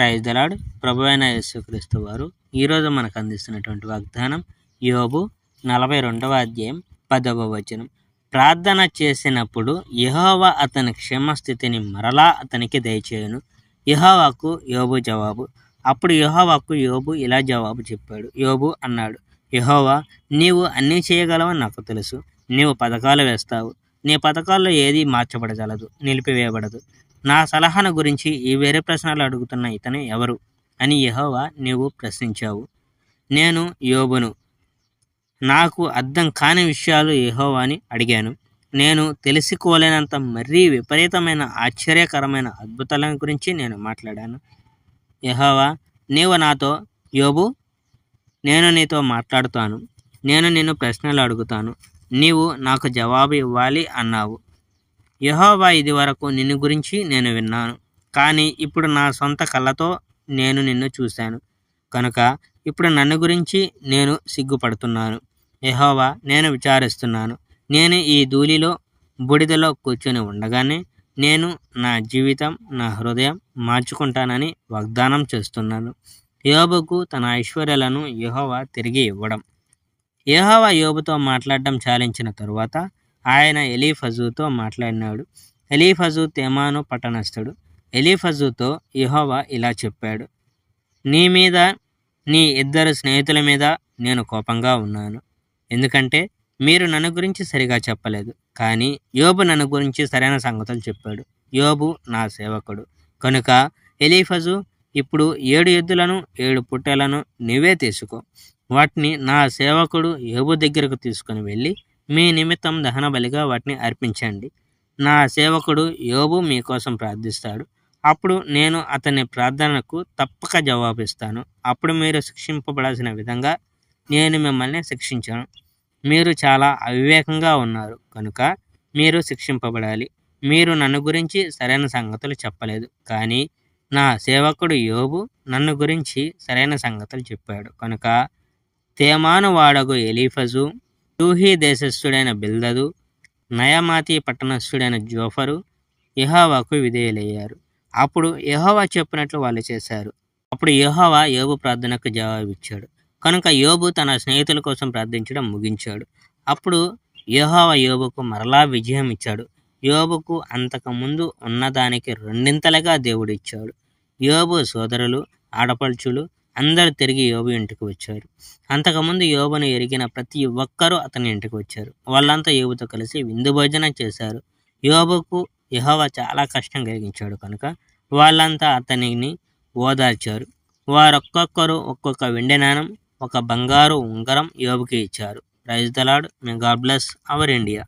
Praise the lord. ప్రభువైన యేసుక్రీస్తు వారు ఈరోజు మనకు అందిస్తున్నటువంటి వాగ్దానం యోబు 42వ అధ్యాయం 10వ వచనం. ప్రార్థన చేసినప్పుడు యెహోవా అతని క్షేమస్థితిని మరలా అతనికి దయచేయును. యెహోవాకు యోబు జవాబు. అప్పుడు యెహోవాకు యోబు ఇలా జవాబు చెప్పాడు. యోబు అన్నాడు, యెహోవా, నీవు అన్నీ చేయగలవని నాకు తెలుసు. నీవు పథకాలు వేస్తావు. నీ పథకాల్లో ఏది మార్చబడగలదు, నిలిపివేయబడదు. నా సలహాను గురించి ఈ వేరే ప్రశ్నలు అడుగుతున్న ఇతను ఎవరు అని యెహోవా నీవు ప్రశ్నించావు. నేను యోబును. నాకు అర్థం కాని విషయాలు యెహోవాని అడిగాను. నేను తెలుసుకోలేనంత మరీ విపరీతమైన ఆశ్చర్యకరమైన అద్భుతాల గురించి నేను మాట్లాడాను. యెహోవా, నీవు నాతో, యోబు, నేను నీతో మాట్లాడుతాను. నేను నిన్ను ప్రశ్నలు అడుగుతాను. నీవు నాకు జవాబు ఇవ్వాలి అన్నావు. యెహోవా, ఇది వరకు నిన్ను గురించి నేను విన్నాను, కానీ ఇప్పుడు నా సొంత కళ్ళతో నేను నిన్ను చూశాను కనుక ఇప్పుడు నన్ను గురించి నేను సిగ్గుపడుతున్నాను. యెహోవా, నేను విచారిస్తున్నాను. నేను ఈ ధూళిలో బూడిదలో కూర్చొని ఉండగానే నేను నా జీవితం, నా హృదయం మార్చుకుంటానని వాగ్దానం చేస్తున్నాను. యోబుకు తన ఐశ్వర్యాలను యెహోవా తిరిగి ఇవ్వడం. యెహోవా యోబుతో మాట్లాడడం చాలించిన తరువాత ఆయన ఎలీఫజుతో మాట్లాడినాడు. ఎలీఫజు తేమాను పట్టణస్థుడు. ఎలీఫజుతో యెహోవా ఇలా చెప్పాడు, నీ మీద, నీ ఇద్దరు స్నేహితుల మీద నేను కోపంగా ఉన్నాను. ఎందుకంటే మీరు నన్ను గురించి సరిగా చెప్పలేదు, కానీ యోబు నన్ను గురించి సరైన సంగతులు చెప్పాడు. యోబు నా సేవకుడు కనుక ఎలీఫజు, ఇప్పుడు 7 ఎద్దులను 7 పుట్టెలను నీవే తీసుకో. వాటిని నా సేవకుడు యోబు దగ్గరకు తీసుకుని వెళ్ళి మీ నిమిత్తం దహన బలిగా వాటిని అర్పించండి. నా సేవకుడు యోబు మీకోసం ప్రార్థిస్తాడు. అప్పుడు నేను అతని ప్రార్థనకు తప్పక జవాబిస్తాను. అప్పుడు మీరు శిక్షింపబడాల్సిన విధంగా నేను మిమ్మల్ని శిక్షించాను. మీరు చాలా అవివేకంగా ఉన్నారు కనుక మీరు శిక్షింపబడాలి. మీరు నన్ను గురించి సరైన సంగతులు చెప్పలేదు, కానీ నా సేవకుడు యోబు నన్ను గురించి సరైన సంగతులు చెప్పాడు కనుక తేమాను వాడగు ఎలీఫజు, షూహీ దేశస్థుడైన బిల్దదు, నయమాతి పట్టణస్థుడైన జోఫరు యెహోవాకు విధేయులయ్యారు. అప్పుడు యెహోవా చెప్పినట్లు వాళ్ళు చేశారు. అప్పుడు యెహోవా యోబు ప్రార్థనకు జవాబిచ్చాడు కనుక యోబు తన స్నేహితుల కోసం ప్రార్థించడం ముగించాడు. అప్పుడు యెహోవా యోబుకు మరలా విజయం ఇచ్చాడు. యోబుకు అంతకుముందు ఉన్నదానికి 2 దేవుడు ఇచ్చాడు. యోబు సోదరులు, ఆడపడుచులు అందరూ తిరిగి యోబు ఇంటికి వచ్చారు. అంతకుముందు యోబును ఎరిగిన ప్రతి ఒక్కరూ అతని ఇంటికి వచ్చారు. వాళ్ళంతా యోబుతో కలిసి విందు భోజనం చేశారు. యోబుకు యెహోవా చాలా కష్టం కలిగించాడు కనుక వాళ్ళంతా అతనిని ఓదార్చారు. వారొక్కొక్కరు ఒక్కొక్క వెండి నాణెం, ఒక బంగారు ఉంగరం యోబుకి ఇచ్చారు. Praise the Lord. May God bless our India.